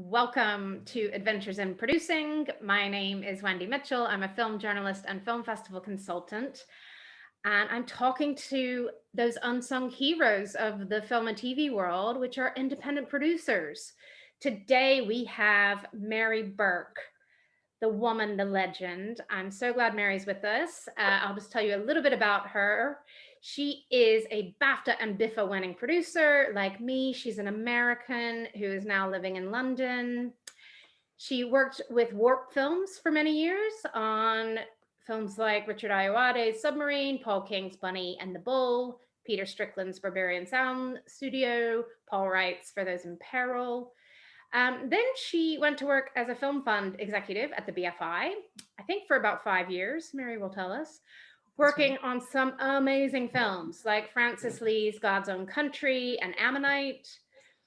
Welcome to Adventures in Producing. My name is Wendy Mitchell. I'm a film journalist and film festival consultant. And I'm talking to those unsung heroes of the film and TV world, which are independent producers. Today we have Mary Burke, the woman, the legend. I'm so glad Mary's with us. I'll just tell you a little bit about her. She is a BAFTA and BIFA winning producer. Like me, she's an American who is now living in London. She worked with Warp Films for many years on films like Richard Ayoade's Submarine, Paul King's Bunny and the Bull, Peter Strickland's Barbarian Sound Studio, Paul Wright's For Those in Peril. Then she went to work as a film fund executive at the BFI, I think for about 5 years, Mary will tell us, working on some amazing films like Francis Lee's God's Own Country and Ammonite,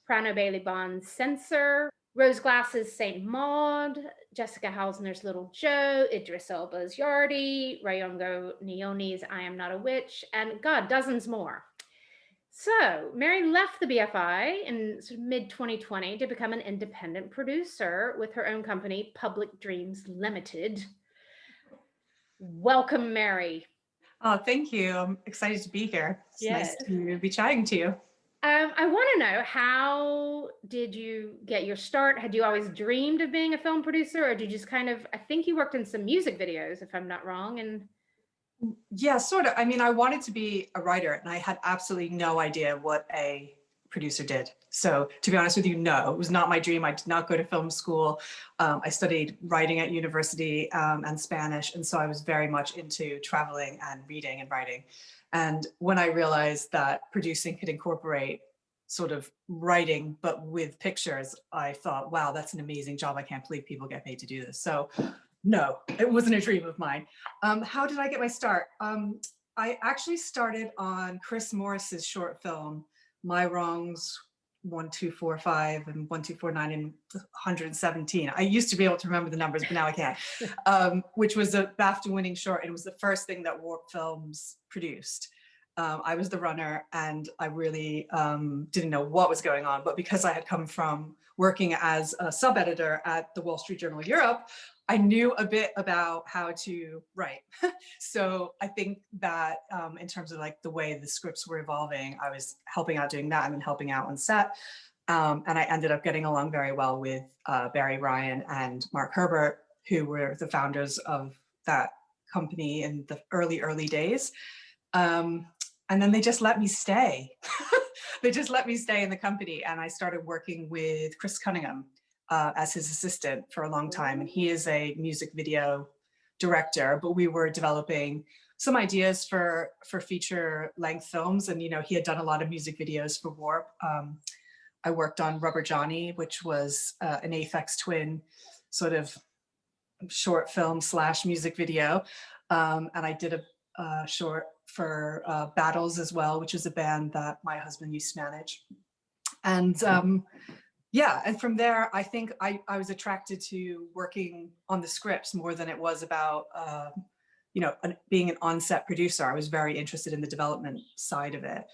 Prano Bailey Bond's Censor, Rose Glass's Saint Maud, Jessica Hausner's Little Joe, Idris Elba's Yardy, Rayongo Nioni's I Am Not a Witch, and God, dozens more. So Mary left the BFI in mid 2020 to become an independent producer with her own company, Public Dreams Limited. Welcome, Mary. Oh, thank you. I'm excited to be here. It's Yes. nice to be chatting to you. I want to know, how did you get your start? Had you always dreamed of being a film producer, or did you just kind of, I think you worked in some music videos, if I'm not wrong. And yeah, sort of. I mean, I wanted to be a writer and I had absolutely no idea what a producer did. So to be honest with you, no, it was not my dream. I did not go to film school. I studied writing at university and Spanish. And so I was very much into traveling and reading and writing. And when I realized that producing could incorporate sort of writing, but with pictures, I thought, wow, that's an amazing job. I can't believe people get paid to do this. So no, it wasn't a dream of mine. How did I get my start? I actually started on Chris Morris's short film, My Wrongs 1245 and 1249 and 117. I used to be able to remember the numbers, but now I can't, which was a BAFTA winning short. And it was the first thing that Warp Films produced. I was the runner and I really didn't know what was going on, but because I had come from working as a sub-editor at the Wall Street Journal Europe, I knew a bit about how to write. So I think that in terms of like the way the scripts were evolving, I was helping out doing that and then helping out on set. And I ended up getting along very well with Barry Ryan and Mark Herbert, who were the founders of that company in the early days. And then they just let me stay. They just let me stay in the company. And I started working with Chris Cunningham as his assistant for a long time. And he is a music video director, but we were developing some ideas for feature length films. And, you know, he had done a lot of music videos for Warp. I worked on Rubber Johnny, which was an Aphex Twin sort of short film / music video. And I did a short for Battles as well, which is a band that my husband used to manage. And yeah, and from there, I think I was attracted to working on the scripts more than it was about, you know, being an on-set producer. I was very interested in the development side of it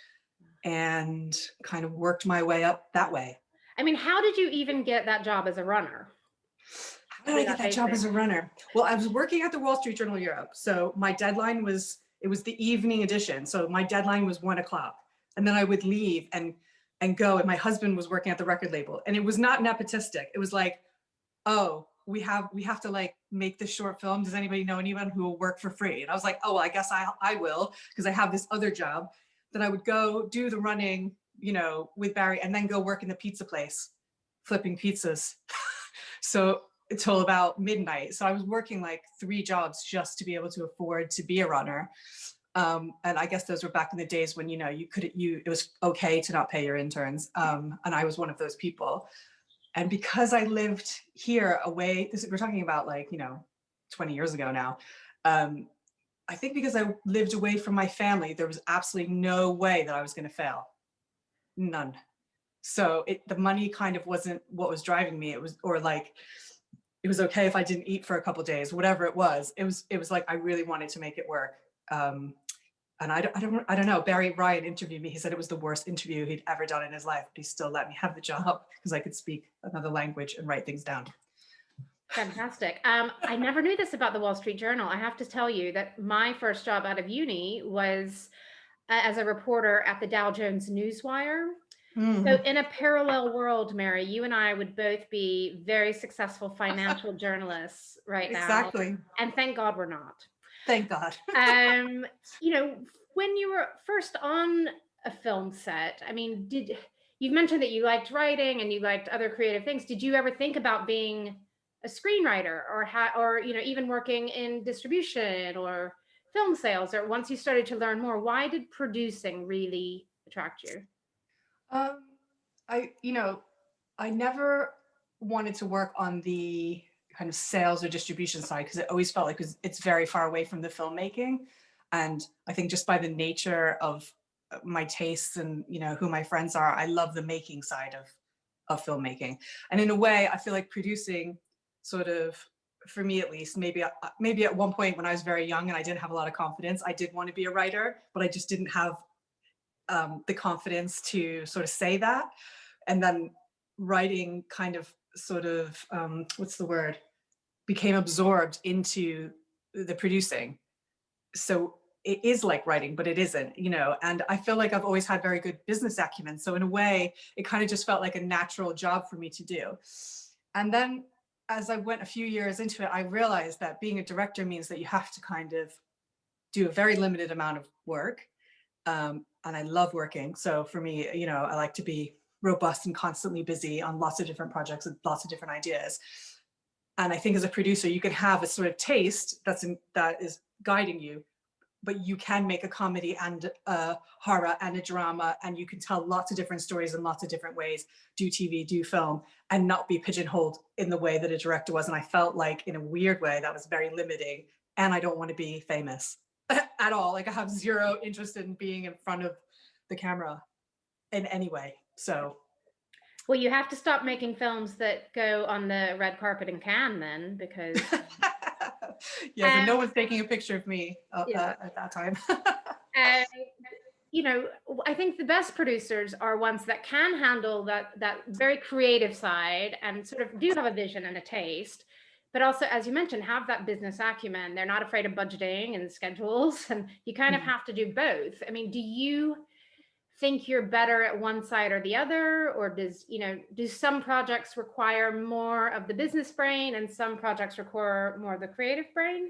and kind of worked my way up that way. I mean, how did you even get that job as a runner? How did I get that job as a runner? Well, I was working at the Wall Street Journal Europe. So my deadline was, it was the evening edition. So my deadline was 1 o'clock. And then I would leave and go, and my husband was working at the record label, and it was not nepotistic. It was like, oh, we have to like make this short film. Does anybody know anyone who will work for free? And I was like, oh, well, I guess I will, because I have this other job. Then I would go do the running, you know, with Barry, and then go work in the pizza place, flipping pizzas. So until about midnight. So I was working like 3 jobs just to be able to afford to be a runner. And I guess those were back in the days when, you know, it was okay to not pay your interns. And I was one of those people. And because I lived here away, we're talking about like, you know, 20 years ago now. I think because I lived away from my family, there was absolutely no way that I was going to fail. None. So the money kind of wasn't what was driving me. It was, or like, it was okay if I didn't eat for a couple of days, whatever it was. It was like, I really wanted to make it work. And I don't know, Barry Ryan interviewed me. He said it was the worst interview he'd ever done in his life, but he still let me have the job because I could speak another language and write things down. Fantastic. I never knew this about the Wall Street Journal. I have to tell you that my first job out of uni was as a reporter at the Dow Jones Newswire. So in a parallel world, Mary, you and I would both be very successful financial journalists right now. Exactly. And thank God we're not. Thank God. You know, when you were first on a film set, I mean, you mentioned that you liked writing and you liked other creative things. Did you ever think about being a screenwriter or you know, even working in distribution or film sales? Or once you started to learn more, why did producing really attract you? I never wanted to work on the kind of sales or distribution side because it always felt like it's very far away from the filmmaking. And I think just by the nature of my tastes and, you know, who my friends are, I love the making side of filmmaking. And in a way, I feel like producing sort of, for me at least, maybe at one point when I was very young and I didn't have a lot of confidence, I did want to be a writer, but I just didn't have the confidence to sort of say that. And then writing kind of sort of, what's the word, became absorbed into the producing. So it is like writing, but it isn't, you know, and I feel like I've always had very good business acumen. So in a way, it kind of just felt like a natural job for me to do. And then as I went a few years into it, I realized that being a director means that you have to kind of do a very limited amount of work. And I love working. So for me, you know, I like to be robust and constantly busy on lots of different projects with lots of different ideas. And I think as a producer, you can have a sort of taste that is guiding you, but you can make a comedy and a horror and a drama, and you can tell lots of different stories in lots of different ways, do TV, do film, and not be pigeonholed in the way that a director was. And I felt like in a weird way that was very limiting. And I don't want to be famous at all. Like I have zero interest in being in front of the camera in any way. So well, you have to stop making films that go on the red carpet in Cannes then, because yeah, but no one's taking a picture of me at that time. You know, I think the best producers are ones that can handle that very creative side and sort of do have a vision and a taste, but also, as you mentioned, have that business acumen. They're not afraid of budgeting and schedules, and you kind of have to do both. I mean, do you think you're better at one side or the other, or do some projects require more of the business brain and some projects require more of the creative brain?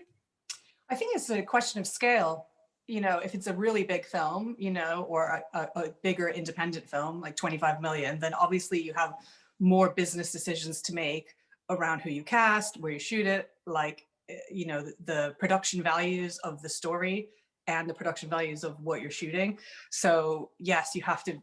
I think it's a question of scale. You know, if it's a really big film, you know, or a bigger independent film, like 25 million, then obviously you have more business decisions to make around who you cast, where you shoot it, like, you know, the production values of the story and the production values of what you're shooting. So yes, you have to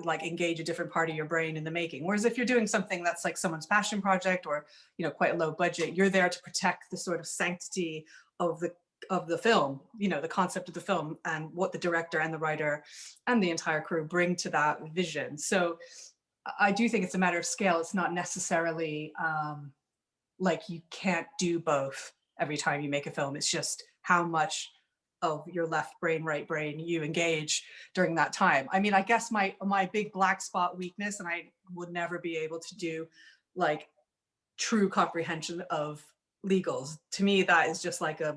like engage a different part of your brain in the making. Whereas if you're doing something that's like someone's passion project or, you know, quite a low budget, you're there to protect the sort of sanctity of the film, you know, the concept of the film and what the director and the writer and the entire crew bring to that vision. So I do think it's a matter of scale. It's not necessarily like you can't do both every time you make a film. It's just how much of your left brain, right brain you engage during that time. I mean, I guess my big black spot weakness, and I would never be able to do like true comprehension of legals. To me, that is just like a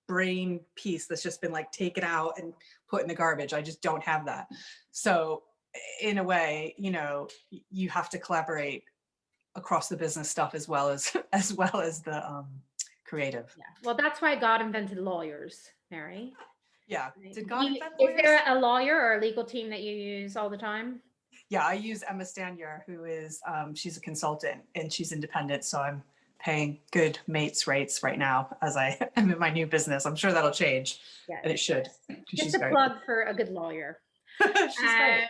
brain piece that's just been like taken out and put in the garbage. I just don't have that. So in a way, you know, you have to collaborate across the business stuff as well as the creative. Yeah. Well, that's why God invented lawyers, Mary. Yeah. Did God invent lawyers? Is there a lawyer or a legal team that you use all the time? Yeah, I use Emma Stanier, who is she's a consultant and she's independent. So I'm paying good mates rates right now as I am in my new business. I'm sure that'll change, and it should. Just a plug for a good lawyer. She's great.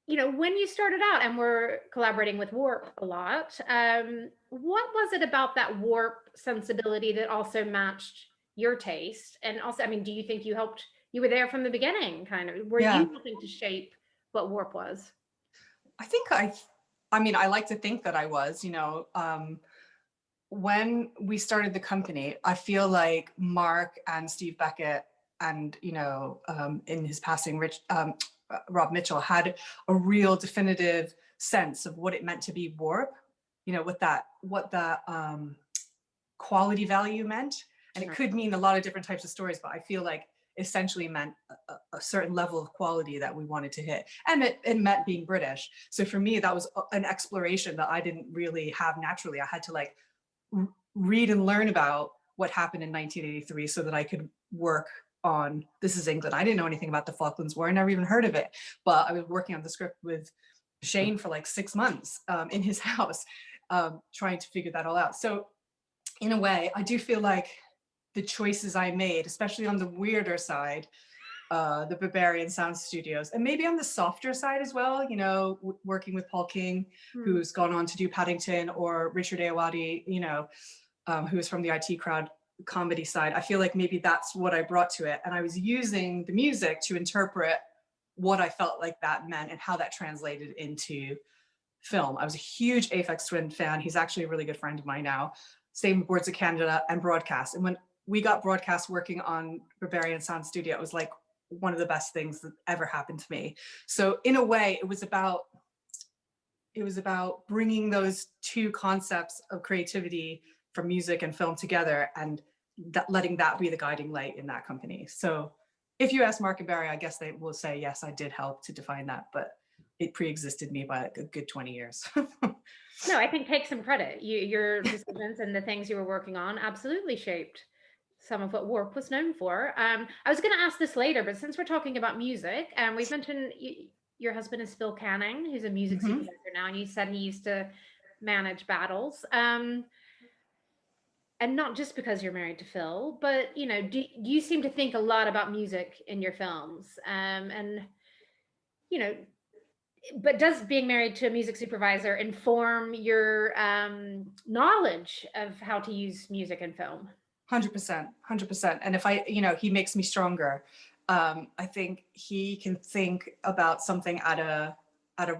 You know, when you started out and were collaborating with Warp a lot, what was it about that Warp sensibility that also matched your taste? And also, I mean, do you think you were there from the beginning, kind of? Were you helping to shape what Warp was? I think I mean, I like to think that I was, you know, when we started the company, I feel like Mark and Steve Beckett and in his passing, Rob Mitchell had a real definitive sense of what it meant to be warp, what that quality value meant. And it could mean a lot of different types of stories, but I feel like essentially meant a certain level of quality that we wanted to hit. And it meant being British. So for me, that was an exploration that I didn't really have naturally. I had to like read and learn about what happened in 1983 so that I could work on This Is England. I didn't know anything about the Falklands War. I never even heard of it, but I was working on the script with Shane for like 6 months in his house, trying to figure that all out. So in a way, I do feel like the choices I made, especially on the weirder side, the Barbarian Sound Studios, and maybe on the softer side as well, working with Paul King, who's gone on to do Paddington, or Richard Ayoade, who is from the IT Crowd comedy side. I feel like maybe that's what I brought to it. And I was using the music to interpret what I felt like that meant and how that translated into film. I was a huge Aphex Twin fan. He's actually a really good friend of mine now. Same with Boards of Canada and broadcast. And when we got broadcast working on Barbarian Sound Studio, it was like one of the best things that ever happened to me. So in a way, it was about bringing those two concepts of creativity from music and film together, and letting that be the guiding light in that company. So if you ask Mark and Barry, I guess they will say, yes, I did help to define that, but it pre-existed me by a good 20 years. No, I think take some credit. Your decisions and the things you were working on absolutely shaped some of what Warp was known for. I was going to ask this later, but since we're talking about music, we've mentioned your husband is Phil Canning, who's a music supervisor now, and you said he used to manage battles. And not just because you're married to Phil, but do you seem to think a lot about music in your films? But does being married to a music supervisor inform your knowledge of how to use music in film? 100%. And if he makes me stronger. I think he can think about something at a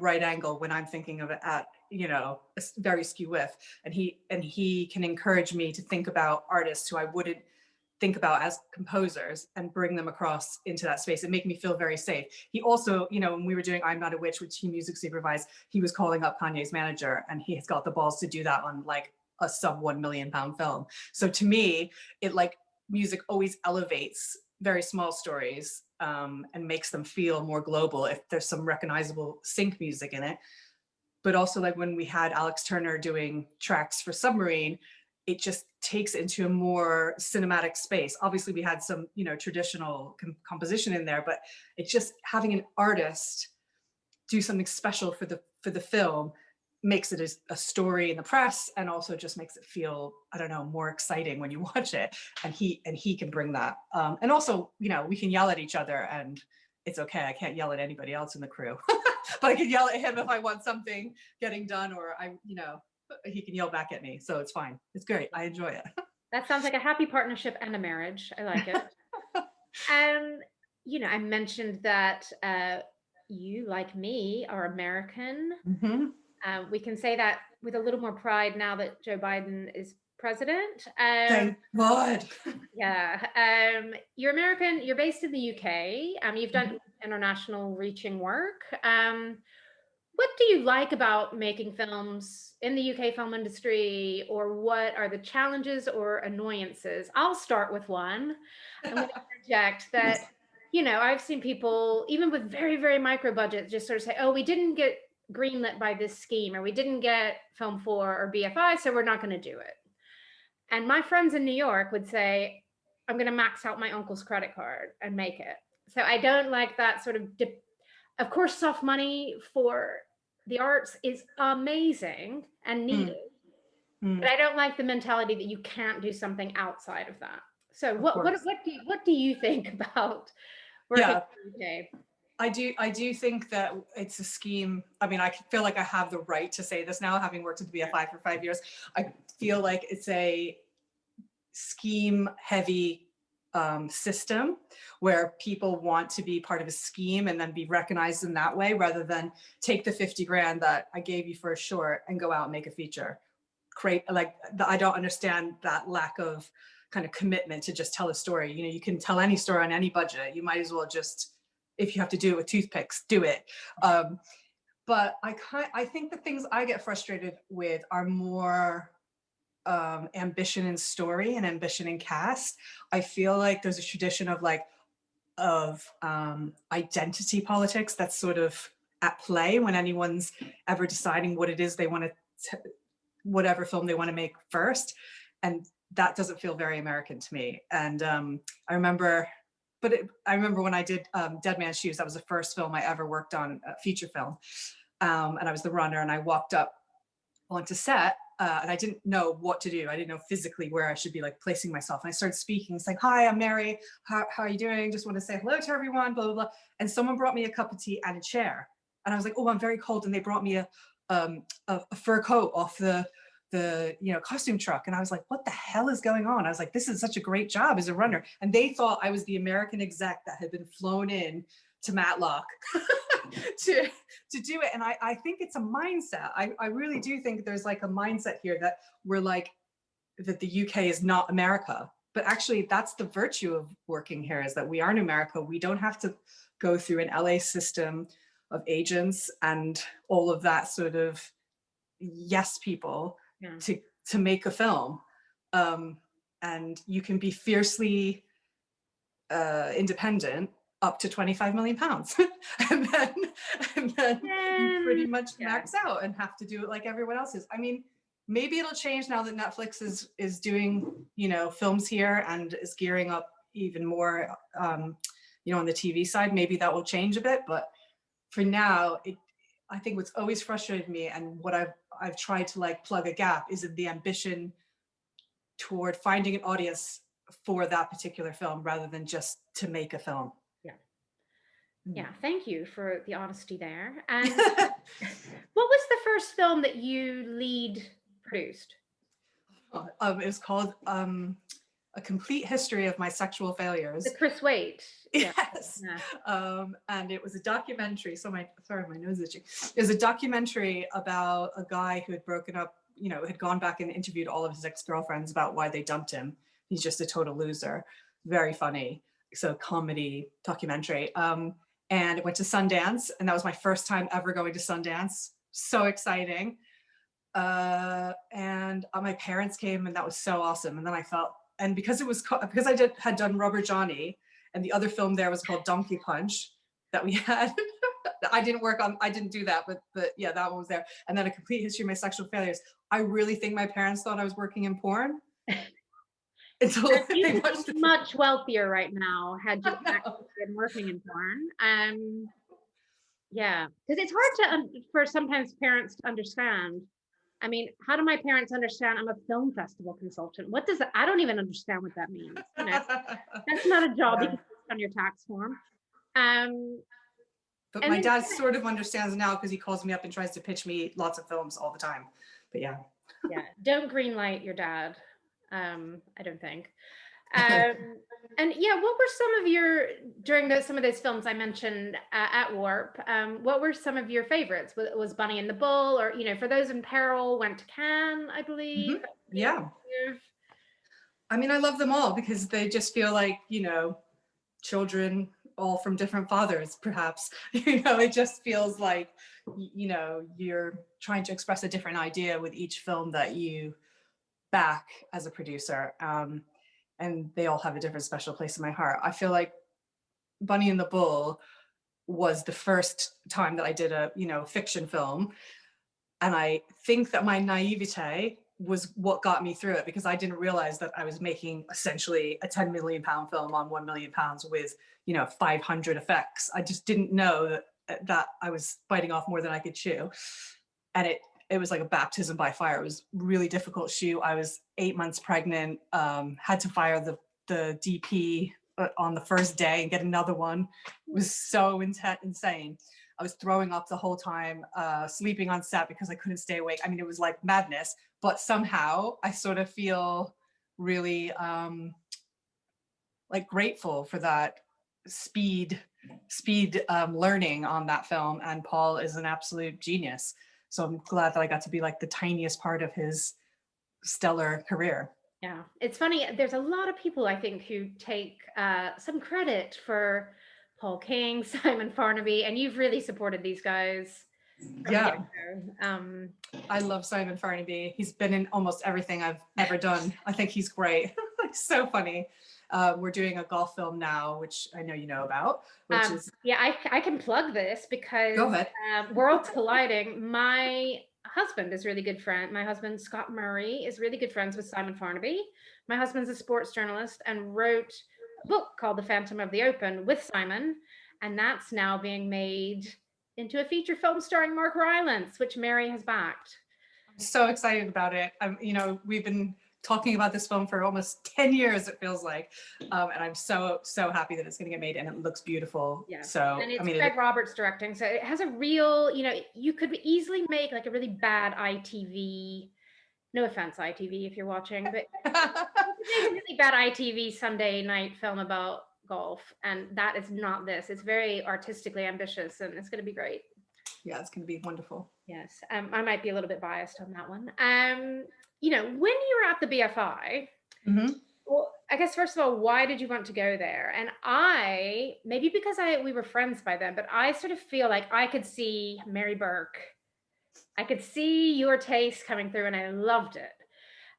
right angle when I'm thinking of it at a very skew with, and he can encourage me to think about artists who I wouldn't think about as composers and bring them across into that space and make me feel very safe. He also, when we were doing I'm Not a Witch, which he music supervised, he was calling up Kanye's manager, and he has got the balls to do that on like a sub £1 million film. So to me, it like music always elevates very small stories and makes them feel more global if there's some recognizable sync music in it. But also, like when we had Alex Turner doing tracks for Submarine, it just takes it into a more cinematic space. Obviously, we had some, traditional composition in there, but it's just having an artist do something special for the film makes it a story in the press, and also just makes it feel, I don't know, more exciting when you watch it. And he can bring that. And also, we can yell at each other, and it's okay. I can't yell at anybody else in the crew. But I can yell at him if I want something getting done, or he can yell back at me. So it's fine. It's great. I enjoy it. That sounds like a happy partnership and a marriage. I like it. I mentioned that you, like me, are American. We can say that with a little more pride now that Joe Biden is president. Thank God. Yeah. You're American. You're based in the UK. You've done international reaching work. What do you like about making films in the UK film industry, or what are the challenges or annoyances? I'll start with one. I'm going to interject that, I've seen people, even with very, very micro budgets, just sort of say, oh, we didn't get greenlit by this scheme, or we didn't get Film 4 or BFI, so we're not going to do it. And my friends in New York would say, I'm going to max out my uncle's credit card and make it. So I don't like that sort of course, soft money for the arts is amazing and needed, but I don't like the mentality that you can't do something outside of that. So what do you think about working in the UK? I do think that it's a scheme. I mean, I feel like I have the right to say this now, having worked at the BFI for 5 years. I feel like it's a scheme-heavy system where people want to be part of a scheme and then be recognized in that way, rather than take the 50 grand that I gave you for a short and go out and make a feature. I don't understand that lack of kind of commitment to just tell a story. You know, you can tell any story on any budget. You might as well just, if you have to do it with toothpicks, do it. But I think the things I get frustrated with are more ambition in story and ambition in cast. I feel like there's a tradition of identity politics that's sort of at play when anyone's ever deciding what it is they want to, whatever film they want to make first. And that doesn't feel very American to me. And I remember when I did Dead Man's Shoes, that was the first film I ever worked on, a feature film. And I was the runner, and I walked up onto set and I didn't know what to do. I didn't know physically where I should be like placing myself. And I started speaking. It's like, hi, I'm Mary. How are you doing? Just want to say hello to everyone, blah, blah, blah. And someone brought me a cup of tea and a chair. And I was like, oh, I'm very cold. And they brought me a fur coat off the costume truck. And I was like, what the hell is going on? I was like, this is such a great job as a runner. And they thought I was the American exec that had been flown in to Matlock to do it. And I think it's a mindset. I really do think there's like a mindset here that we're like, that the UK is not America. But actually that's the virtue of working here, is that we are in America. We don't have to go through an LA system of agents and all of that sort of yes people to make a film. And you can be fiercely independent up to 25 million pounds. and then you pretty much max out and have to do it like everyone else is. I mean, maybe it'll change now that Netflix is doing, films here and is gearing up even more, on the TV side. Maybe that will change a bit, but for now, I think what's always frustrated me, and what I've tried to like plug a gap, is the ambition toward finding an audience for that particular film rather than just to make a film. Yeah, thank you for the honesty there. And what was the first film that you lead produced? It was called A Complete History of My Sexual Failures. The Chris Waite. Yes. Yeah. And it was a documentary. My nose is itchy. It was a documentary about a guy who had broken up, had gone back and interviewed all of his ex-girlfriends about why they dumped him. He's just a total loser. Very funny. So comedy documentary. And it went to Sundance, and that was my first time ever going to Sundance. So exciting. And my parents came, and that was so awesome. And then I felt, and because I had done Rubber Johnny, and the other film there was called Donkey Punch that we had. I didn't do that, but yeah, that one was there. And then A Complete History of My Sexual Failures. I really think my parents thought I was working in porn. Until you'd be much wealthier right now had you actually been working in porn. Yeah, because it's hard for sometimes parents to understand. I mean, how do my parents understand I'm a film festival consultant? What does that? I don't even understand what that means. That's not a job you can put on your tax form. But my dad sort of understands now, because he calls me up and tries to pitch me lots of films all the time. But yeah. Yeah, don't greenlight your dad. I don't think. And yeah, what were some of during some of those films I mentioned at Warp, what were some of your favorites? Was Bunny and the Bull, or, For Those in Peril went to Cannes, I believe. Mm-hmm. Yeah. I mean, I love them all because they just feel like, children all from different fathers, perhaps. It just feels like, you're trying to express a different idea with each film that you back as a producer, and they all have a different special place in my heart. I feel like Bunny and the Bull was the first time that I did a fiction film, and I think that my naivete was what got me through it, because I didn't realize that I was making essentially a 10 million pound film on 1 million pounds with 500 effects. I just didn't know that I was biting off more than I could chew, and it was like a baptism by fire. It was really difficult shoot. I was 8 months pregnant, had to fire the DP on the first day and get another one. It was so insane. I was throwing up the whole time, sleeping on set because I couldn't stay awake. I mean, it was like madness, but somehow I sort of feel really like grateful for that speed learning on that film. And Paul is an absolute genius. So I'm glad that I got to be like the tiniest part of his stellar career. Yeah, it's funny. There's a lot of people I think who take some credit for Paul King, Simon Farnaby, and you've really supported these guys from the Yeah, get-go. I love Simon Farnaby. He's been in almost everything I've ever done. I think he's great. Like, so funny. We're doing a golf film now, which I know you know about, which is, Yeah, I can plug this because go ahead. Worlds Colliding. My husband is really good friend. My husband, Scott Murray, is really good friends with Simon Farnaby. My husband's a sports journalist and wrote a book called The Phantom of the Open with Simon. And that's now being made into a feature film starring Mark Rylance, which Mary has backed. I'm so excited about it. We've been talking about this film for almost 10 years, it feels like. And I'm so happy that it's going to get made, and it looks beautiful. Yeah. So, and it's Craig Roberts directing. So it has a real, you could easily make like a really bad ITV, no offense, ITV, if you're watching, but you could make a really bad ITV Sunday night film about golf. And that is not this. It's very artistically ambitious, and it's going to be great. Yeah, it's going to be wonderful. Yes. I might be a little bit biased on that one. When you were at the BFI, well, I guess first of all, why did you want to go there? And maybe because we were friends by then, but I sort of feel like I could see Mary Burke. I could see your taste coming through, and I loved it.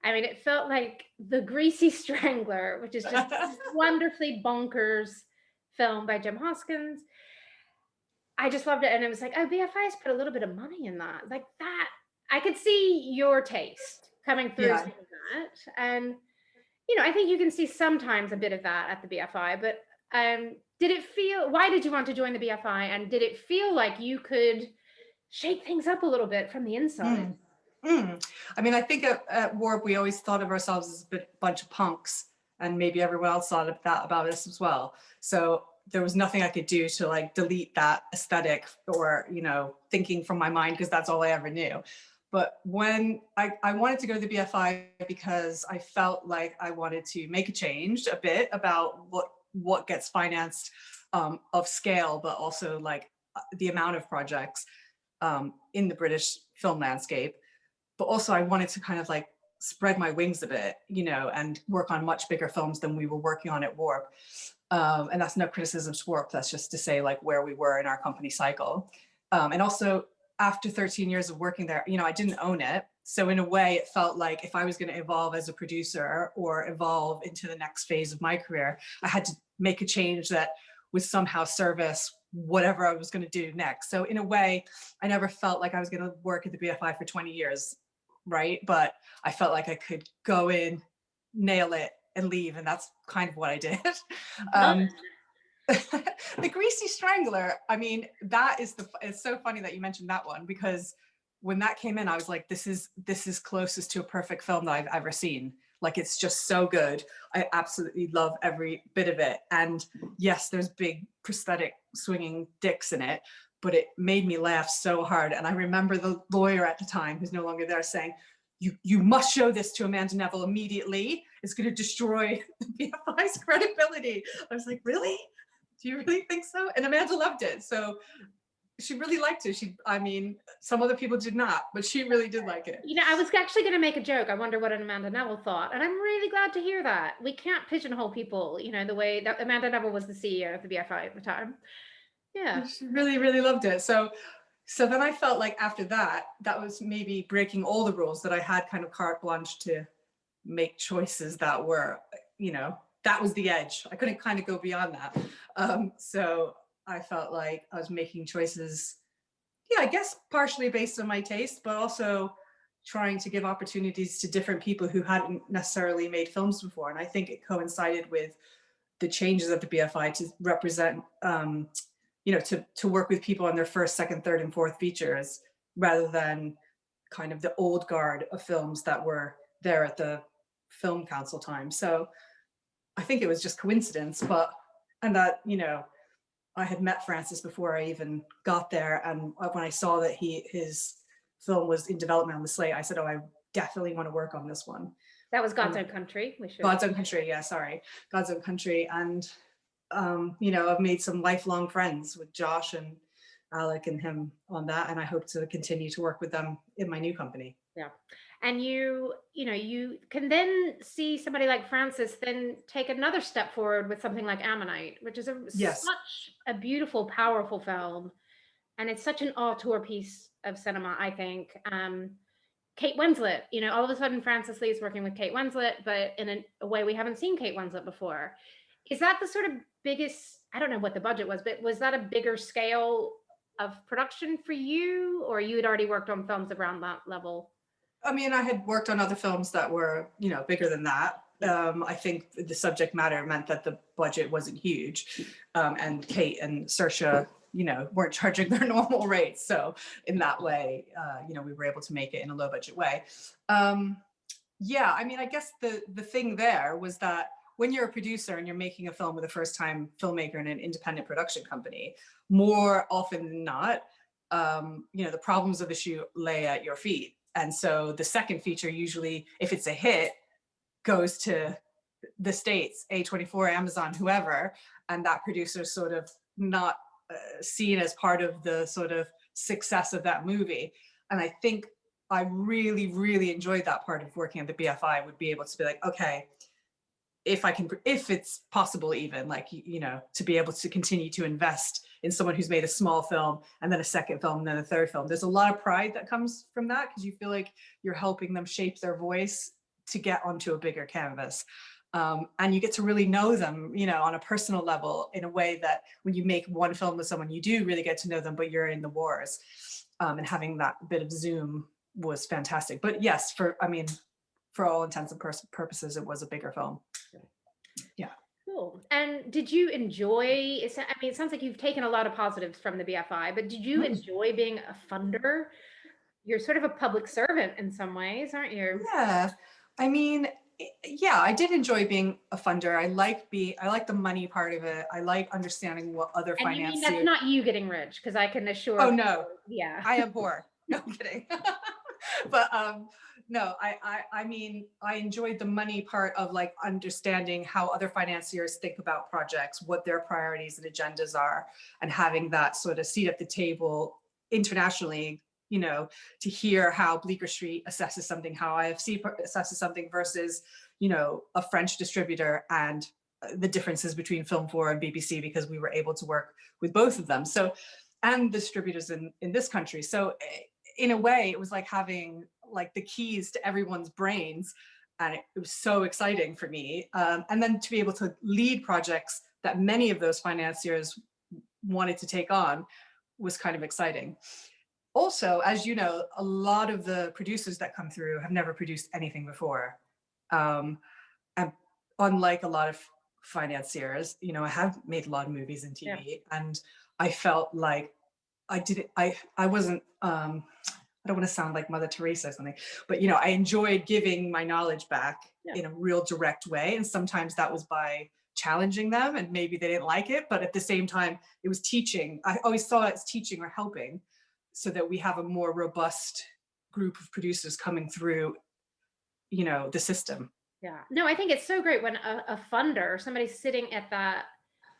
I mean, it felt like The Greasy Strangler, which is just this wonderfully bonkers film by Jim Hoskins. I just loved it. And it was like, oh, BFI's put a little bit of money in that. Like that, I could see your taste coming through some of that. And, I think you can see sometimes a bit of that at the BFI, but why did you want to join the BFI? And did it feel like you could shake things up a little bit from the inside? I mean, I think at Warp, we always thought of ourselves as a bunch of punks, and maybe everyone else thought of that about us as well. So there was nothing I could do to like delete that aesthetic or, thinking from my mind, because that's all I ever knew. But when I wanted to go to the BFI because I felt like I wanted to make a change a bit about what gets financed of scale, but also like the amount of projects in the British film landscape. But also I wanted to kind of like spread my wings a bit, and work on much bigger films than we were working on at Warp. And that's no criticism to Warp, that's just to say like where we were in our company cycle. And also after 13 years of working there, I didn't own it. So in a way it felt like if I was going to evolve as a producer or evolve into the next phase of my career, I had to make a change that would somehow service whatever I was going to do next. So in a way, I never felt like I was going to work at the BFI for 20 years, right? But I felt like I could go in, nail it, and leave, and that's kind of what I did. The Greasy Strangler, I mean, it's so funny that you mentioned that one, because when that came in, I was like, this is closest to a perfect film that I've ever seen. Like, it's just so good. I absolutely love every bit of it. And yes, there's big prosthetic swinging dicks in it, but it made me laugh so hard. And I remember the lawyer at the time, who's no longer there, saying, you must show this to Amanda Neville immediately. It's going to destroy the BFI's credibility. I was like, really? Do you really think so? And Amanda loved it. So she really liked it. Some other people did not, but she really did like it. I was actually going to make a joke. I wonder what Amanda Neville thought. And I'm really glad to hear that. We can't pigeonhole people, the way that Amanda Neville was the CEO of the BFI at the time. Yeah. She really, really loved it. So then I felt like after that was maybe breaking all the rules, that I had kind of carte blanche to make choices that were, that was the edge. I couldn't kind of go beyond that. So I felt like I was making choices, I guess partially based on my taste, but also trying to give opportunities to different people who hadn't necessarily made films before. And I think it coincided with the changes at the BFI to represent, to work with people on their first, second, third, and fourth features, rather than kind of the old guard of films that were there at the Film Council time. So I think it was just coincidence, and that, I had met Francis before I even got there. And when I saw that his film was in development on the slate, I said, oh, I definitely want to work on this one. That was God's Own Country. God's Own Country. Yeah, sorry. God's Own Country. And, I've made some lifelong friends with Josh and Alec and him on that. And I hope to continue to work with them in my new company. Yeah. And you can then see somebody like Francis then take another step forward with something like Ammonite, which is Yes. such a beautiful, powerful film. And it's such an auteur piece of cinema, I think. Kate Winslet, all of a sudden Francis Lee is working with Kate Winslet, but in a way we haven't seen Kate Winslet before. Is that the sort of biggest, I don't know what the budget was, but was that a bigger scale of production for you, or you had already worked on films around that level? I mean, I had worked on other films that were, bigger than that. I think the subject matter meant that the budget wasn't huge. And Kate and Saoirse, weren't charging their normal rates. So in that way, we were able to make it in a low budget way. Yeah, I mean, I guess the thing there was that when you're a producer and you're making a film with a first time filmmaker in an independent production company, more often than not, the problems of the shoot lay at your feet. And so the second feature, usually, if it's a hit, goes to the States, A24, Amazon, whoever, and that producer's sort of not seen as part of the sort of success of that movie. And I think I really, really enjoyed that part of working at the BFI, would be able to be like, okay, if it's possible, even like, to be able to continue to invest in someone who's made a small film and then a second film and then a third film. There's a lot of pride that comes from that, because you feel like you're helping them shape their voice to get onto a bigger canvas. And you get to really know them, on a personal level, in a way that when you make one film with someone, you do really get to know them, but you're in the wars. And having that bit of Zoom was fantastic. But yes, for all intents and purposes, it was a bigger film. Yeah. Cool. And did you enjoy, it sounds like you've taken a lot of positives from the BFI, but did you enjoy being a funder? You're sort of a public servant in some ways, aren't you? Yeah. I mean, yeah, I did enjoy being a funder. I like the money part of it. I like understanding what other And you mean financiers. that's not you getting rich, because I can assure. Oh no. Yeah. I am poor. No, I'm kidding. But no, I mean, I enjoyed the money part of like understanding how other financiers think about projects, what their priorities and agendas are, and having that sort of seat at the table internationally, to hear how Bleecker Street assesses something, how IFC assesses something versus, a French distributor, and the differences between Film 4 and BBC, because we were able to work with both of them. So, and distributors in this country. So in a way, it was like having like the keys to everyone's brains. And it was so exciting for me. And then to be able to lead projects that many of those financiers wanted to take on was kind of exciting. Also, as you know, a lot of the producers that come through have never produced anything before. And unlike a lot of financiers, I have made a lot of movies and TV, and I felt like I wasn't, I don't want to sound like Mother Teresa or something, but I enjoyed giving my knowledge back in a real direct way. And sometimes that was by challenging them, and maybe they didn't like it, but at the same time, it was teaching. I always saw it as teaching or helping, so that we have a more robust group of producers coming through, the system. Yeah. No, I think it's so great when a funder, somebody sitting at that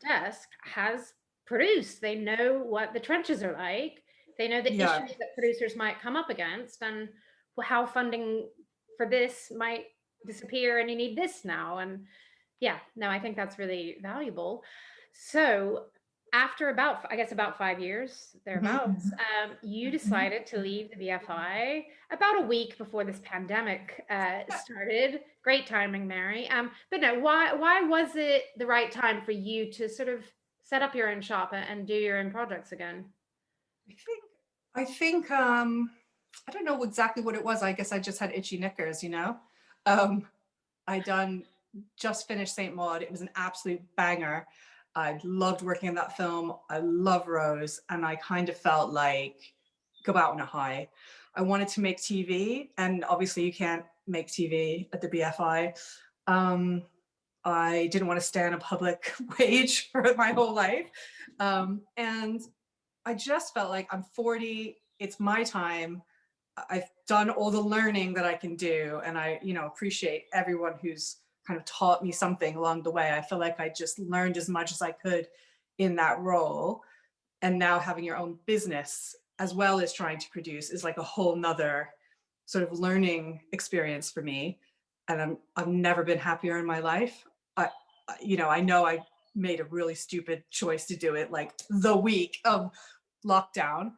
desk, has produced. They know what the trenches are like. They know the issues that producers might come up against, and how funding for this might disappear, and you need this now. And yeah, no, I think that's really valuable. So after about 5 years thereabouts, you decided to leave the BFI about a week before this pandemic started. Great timing, Mary. But no, why was it the right time for you to sort of set up your own shop and do your own projects again? I think I don't know exactly what it was. I guess I just had itchy knickers, I just finished Saint Maud. It was an absolute banger. I loved working on that film. I love Rose, and I kind of felt like go out on a high. I wanted to make TV, and obviously you can't make TV at the BFI. I didn't want to stand a public wage for my whole life. And I just felt like I'm 40, it's my time. I've done all the learning that I can do. And I, appreciate everyone who's kind of taught me something along the way. I feel like I just learned as much as I could in that role. And now having your own business as well as trying to produce is like a whole nother sort of learning experience for me. And I've never been happier in my life. I know I made a really stupid choice to do it like the week of lockdown.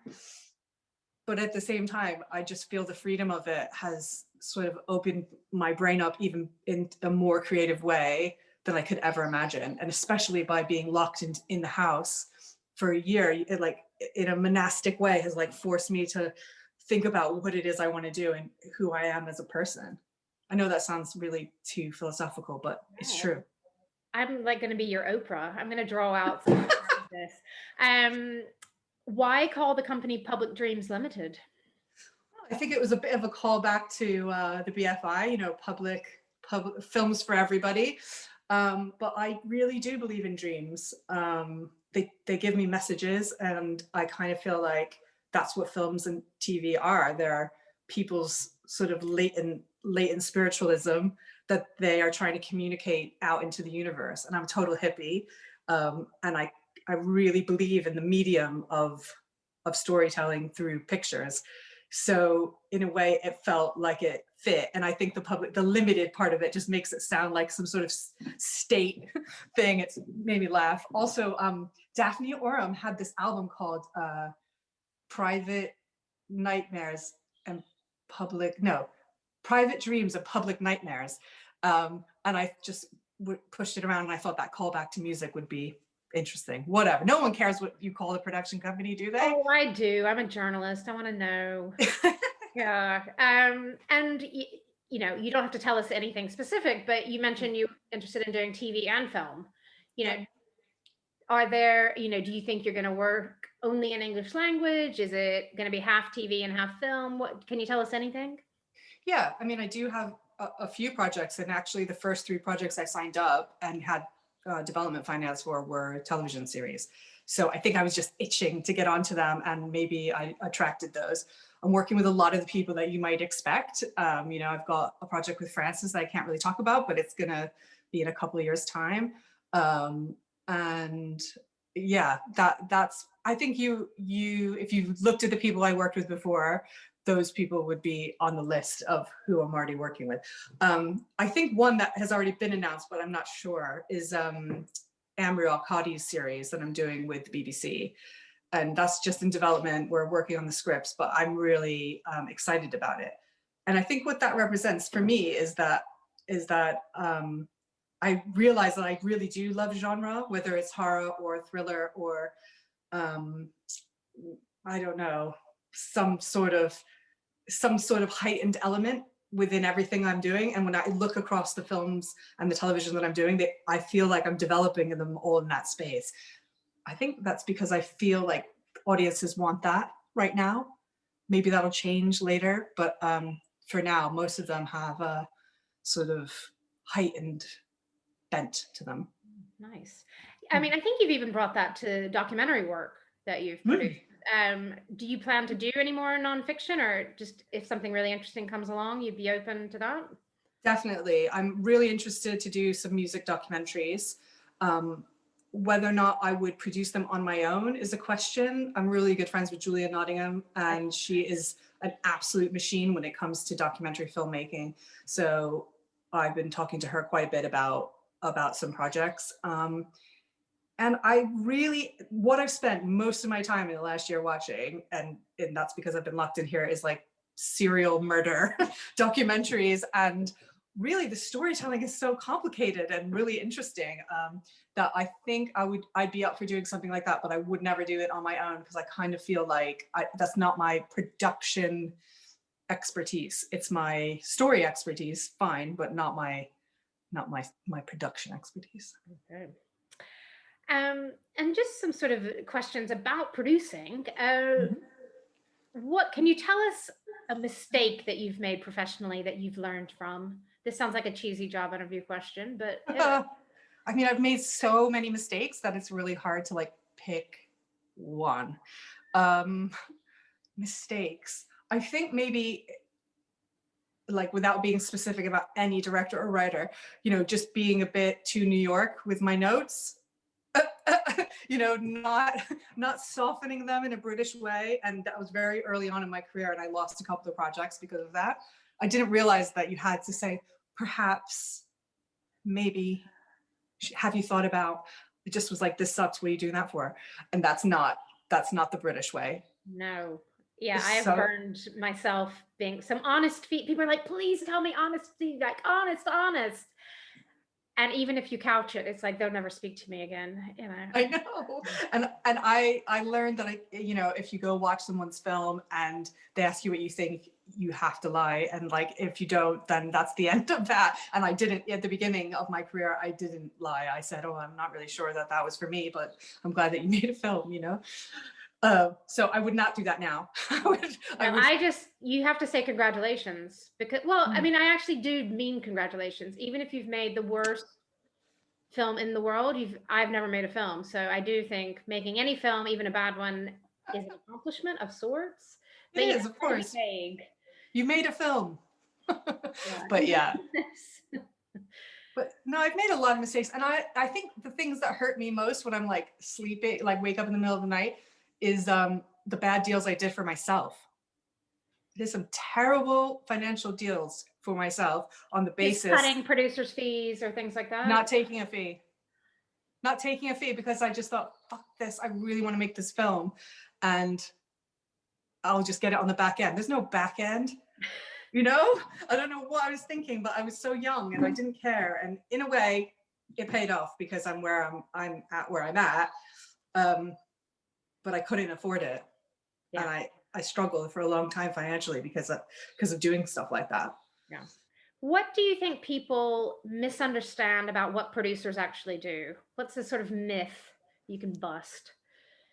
But at the same time, I just feel the freedom of it has sort of opened my brain up even in a more creative way than I could ever imagine. And especially by being locked in the house for a year, it like in a monastic way has like forced me to think about what it is I want to do and who I am as a person. I know that sounds really too philosophical, but it's true. I'm like going to be your Oprah. I'm going to draw out some of this. Why call the company Public Dreams Limited? I think it was a bit of a callback to the BFI, public films for everybody. But I really do believe in dreams. They give me messages, and I kind of feel like that's what films and TV are. They're people's sort of latent spiritualism that they are trying to communicate out into the universe. And I'm a total hippie, and I really believe in the medium of storytelling through pictures. So in a way, it felt like it fit. And I think the limited part of it just makes it sound like some sort of state thing. It's made me laugh. Also, Daphne Oram had this album called Private Nightmares and Private Dreams and Public Nightmares. And I just pushed it around, and I thought that callback to music would be interesting. Whatever. No one cares what you call the production company, do they? Oh, I do. I'm a journalist. I want to know. Yeah. And you don't have to tell us anything specific, but you mentioned you're interested in doing TV and film. Are there, do you think you're going to work only in English language? Is it going to be half TV and half film? What can you tell us anything? Yeah, I mean, I do have a few projects, and actually the first 3 projects I signed up and had development finance for were television series. So I think I was just itching to get onto them, and maybe I attracted those. I'm working with a lot of the people that you might expect. I've got a project with Francis that I can't really talk about, but it's gonna be in a couple of years' time. And yeah, that's, I think if you looked at the people I worked with before, those people would be on the list of who I'm already working with. I think one that has already been announced, but I'm not sure, is Amri Al-Qadi's series that I'm doing with the BBC. And that's just in development. We're working on the scripts, but I'm really excited about it. And I think what that represents for me is that I realize that I really do love genre, whether it's horror or thriller or I don't know, some sort of heightened element within everything I'm doing. And when I look across the films and the television that I'm doing, I feel like I'm developing them all in that space. I think that's because I feel like audiences want that right now. Maybe that'll change later, but for now, most of them have a sort of heightened bent to them. Nice. I mean, I think you've even brought that to documentary work that you've produced. Do you plan to do any more nonfiction, or just if something really interesting comes along, you'd be open to that? Definitely. I'm really interested to do some music documentaries. Whether or not I would produce them on my own is a question. I'm really good friends with Julia Nottingham, and she is an absolute machine when it comes to documentary filmmaking. So I've been talking to her quite a bit about some projects. And what I've spent most of my time in the last year watching, and that's because I've been locked in here, is like serial murder documentaries. And really the storytelling is so complicated and really interesting that I think I'd be up for doing something like that, but I would never do it on my own because I kind of feel like that's not my production expertise. It's my story expertise, fine, but not my production expertise. Okay. And just some sort of questions about producing. What can you tell us a mistake that you've made professionally that you've learned from? This sounds like a cheesy job interview question, but I mean, I've made so many mistakes that it's really hard to like pick one. Mistakes. I think maybe, like, without being specific about any director or writer, just being a bit too New York with my notes. you know, not softening them in a British way. And that was very early on in my career, and I lost a couple of projects because of that. I didn't realize that you had to say, perhaps, maybe, have you thought about, it just was like, this sucks, what are you doing that for? And that's not the British way. No. Yeah, I have So burned myself being some honest feet. People are like, please tell me honesty, like honest. And even if you couch it, it's like they'll never speak to me again, you know. I know. And I learned that you know, if you go watch someone's film and they ask you what you think, you have to lie. And like, if you don't, then that's the end of that. And I didn't, at the beginning of my career, I didn't lie. I said, oh, I'm not really sure that that was for me, but I'm glad that you made a film, you know? So I would not do that now. You have to say congratulations, because, well, I mean, I actually do mean congratulations. Even if you've made the worst film in the world, I've never made a film. So I do think making any film, even a bad one, is an accomplishment of sorts. It is, of course. Vague. You made a film. Yeah. But yeah. But no, I've made a lot of mistakes. And I think the things that hurt me most when I'm like sleeping, like wake up in the middle of the night, is the bad deals I did for myself. I did some terrible financial deals for myself on the basis. Just cutting producers' fees or things like that? Not taking a fee. Not taking a fee because I just thought, fuck this, I really want to make this film. And I'll just get it on the back end. There's no back end. You know, I don't know what I was thinking, but I was so young and I didn't care. And in a way, it paid off because I'm at where I'm at. But I couldn't afford it. Yeah. And I struggled for a long time financially because of doing stuff like that. Yeah. What do you think people misunderstand about what producers actually do? What's the sort of myth you can bust?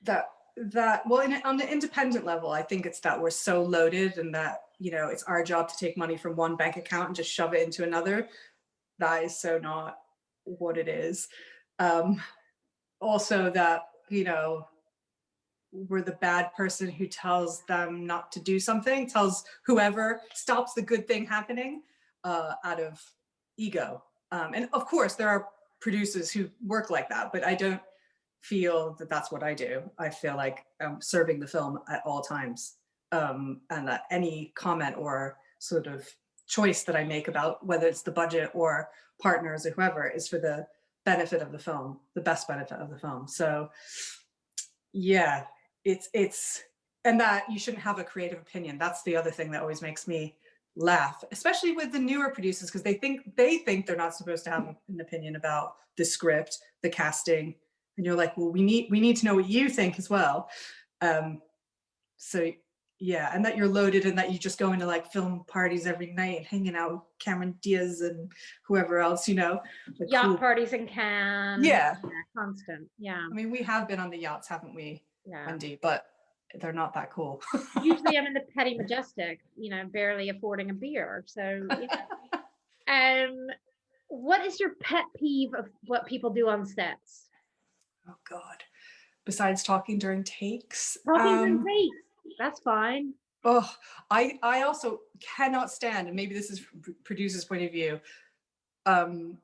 Well, on the independent level, I think it's that we're so loaded and that, you know, it's our job to take money from one bank account and just shove it into another. That is so not what it is. Also that, you know, we're the bad person who tells them not to do something, tells whoever, stops the good thing happening out of ego. And of course, there are producers who work like that, but I don't feel that that's what I do. I feel like I'm serving the film at all times. And that any comment or sort of choice that I make about whether it's the budget or partners or whoever is for the benefit of the film, the best benefit of the film. So yeah, it's and that you shouldn't have a creative opinion. That's the other thing that always makes me laugh, especially with the newer producers, because they think they're not supposed to have an opinion about the script, the casting, and you're like, well, we need to know what you think as well. So yeah, and that you're loaded and that you just go into like film parties every night and hanging out with Cameron Diaz and whoever else, you know. Yacht parties in Cannes. Yeah. Constant. Yeah. I mean, we have been on the yachts, haven't we, yeah. Wendy? But they're not that cool. Usually I'm in the Petty Majestic, you know, barely affording a beer. So yeah. What is your pet peeve of what people do on sets? Oh God. Besides talking during takes. During takes. That's fine. Oh, I also cannot stand, and maybe this is from producer's point of view. And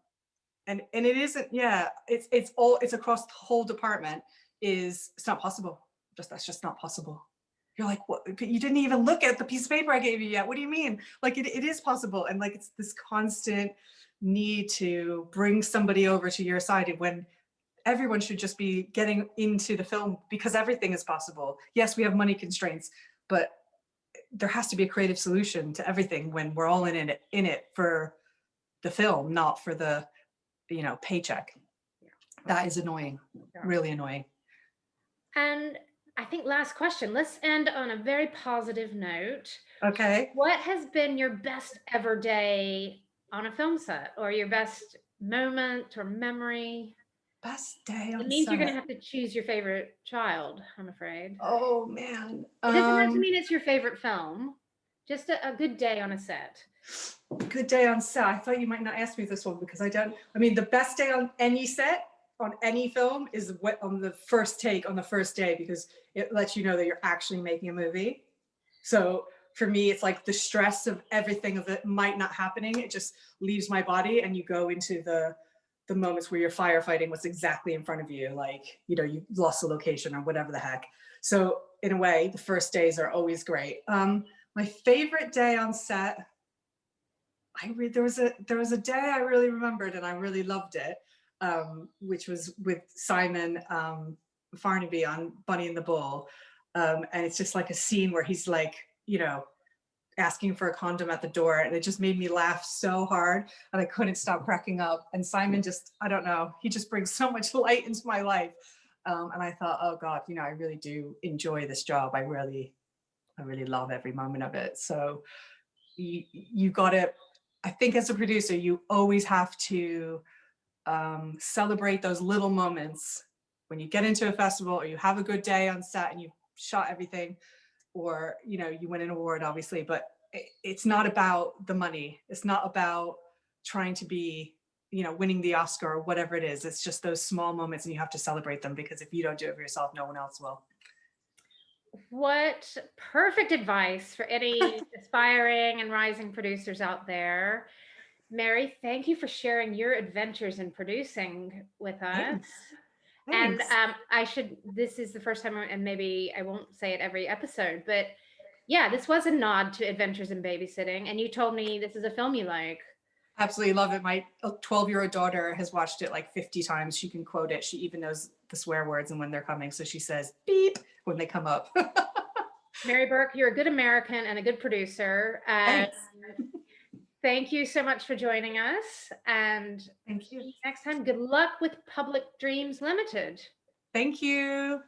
it isn't, yeah, it's across the whole department, it's not possible. That's just not possible. You're like, what? You didn't even look at the piece of paper I gave you yet. What do you mean? Like it is possible. And like, it's this constant need to bring somebody over to your side when everyone should just be getting into the film because everything is possible. Yes, we have money constraints, but there has to be a creative solution to everything when we're all in it for the film, not for the, you know, paycheck. Yeah. That is annoying, really annoying. And I think last question, let's end on a very positive note. Okay. What has been your best ever day on a film set, or your best moment or memory? Best day on set. It means you're going to have to choose your favorite child, I'm afraid. Oh man. It doesn't have to mean it's your favorite film. Just a good day on a set. Good day on set. I thought you might not ask me this one because I mean, the best day on any set, on any film, is on the first take on the first day, because it lets you know that you're actually making a movie. So for me, it's like the stress of everything of it might not happening. It just leaves my body and you go into the the moments where you're firefighting what's exactly in front of you, like, you lost the location or whatever the heck. So in a way, the first days are always great. My favorite day on set, there was a day I really remembered and I really loved it, which was with Simon Farnaby on Bunny and the Bull. And it's just like a scene where he's like, asking for a condom at the door, and it just made me laugh so hard and I couldn't stop cracking up. And Simon just, I don't know, he just brings so much light into my life. And I thought, oh God, I really do enjoy this job. I really love every moment of it. So you got to, I think as a producer, you always have to celebrate those little moments when you get into a festival or you have a good day on set and you shot everything, or you win an award, obviously, but it's not about the money. It's not about trying to be winning the Oscar or whatever it is. It's just those small moments, and you have to celebrate them, because if you don't do it for yourself, no one else will. What perfect advice for any aspiring and rising producers out there. Mary, thank you for sharing your adventures in producing with us. Thanks. And this is the first time, and maybe I won't say it every episode, but yeah, this was a nod to Adventures in Babysitting. And you told me this is a film you like. Absolutely love it. My 12-year-old daughter has watched it like 50 times. She can quote it. She even knows the swear words and when they're coming. So she says beep when they come up. Mary Burke, you're a good American and a good producer. Thanks. Thank you so much for joining us. And thank you. Next time, good luck with Public Dreams Limited. Thank you.